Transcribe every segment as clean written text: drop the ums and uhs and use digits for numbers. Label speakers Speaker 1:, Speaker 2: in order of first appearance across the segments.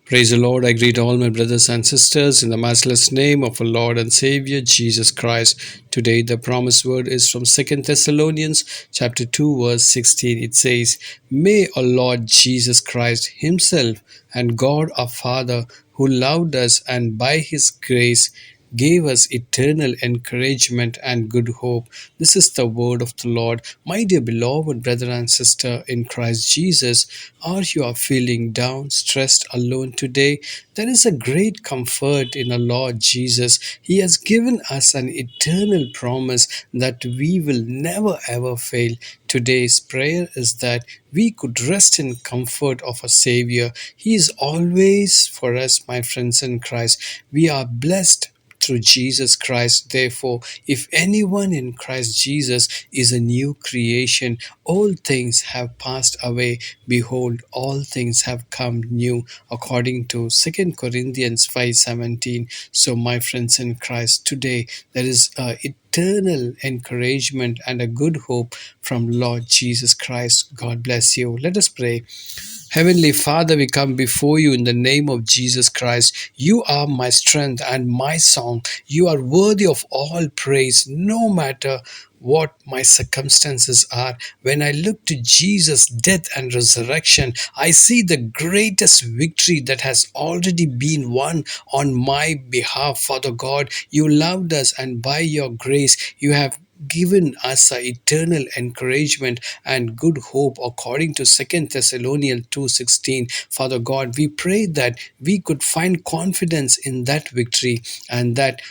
Speaker 1: Praise the Lord. I greet all my brothers and sisters in the matchless name of our Lord and Savior Jesus Christ. Today the promised word is from Second Thessalonians chapter 2 verse 16. It says, "May our Lord Jesus Christ himself and God our Father, who loved us and by his grace gave us eternal encouragement and good hope." This is the word of the Lord. My dear beloved brother and sister in Christ Jesus, are you are feeling down, stressed, alone today? There is a great comfort in the Lord Jesus. He has given us an eternal promise that we will never ever fail. Today's prayer is that we could rest in comfort of a Savior. He is always for us, my friends in Christ. We are blessed through Jesus Christ. Therefore, if anyone in Christ Jesus is a new creation, all things have passed away. Behold, all things have come new, according to Second Corinthians 5:17. So, my friends in Christ, today there is a eternal encouragement and a good hope from Lord Jesus Christ. God bless you. Let us pray. Heavenly Father, we come before you in the name of Jesus Christ. You are my strength and my song. You are worthy of all praise, no matter what my circumstances are. When I look to Jesus' death and resurrection, I see the greatest victory that has already been won on my behalf. Father God, you loved us, and by your grace, you have given us a eternal encouragement and good hope, according to Second Thessalonians 2:16. Father God, we pray that we could find confidence in that victory, and that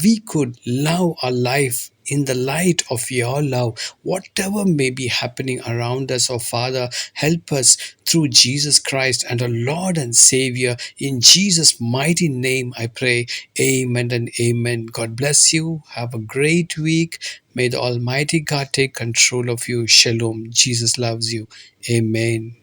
Speaker 1: we could love our life in the light of your love. Whatever may be happening around us, oh Father, help us through Jesus Christ and our Lord and Savior. In Jesus' mighty name I pray. Amen and amen. God bless you. Have a great week. May the Almighty God take control of you. Shalom. Jesus loves you. Amen.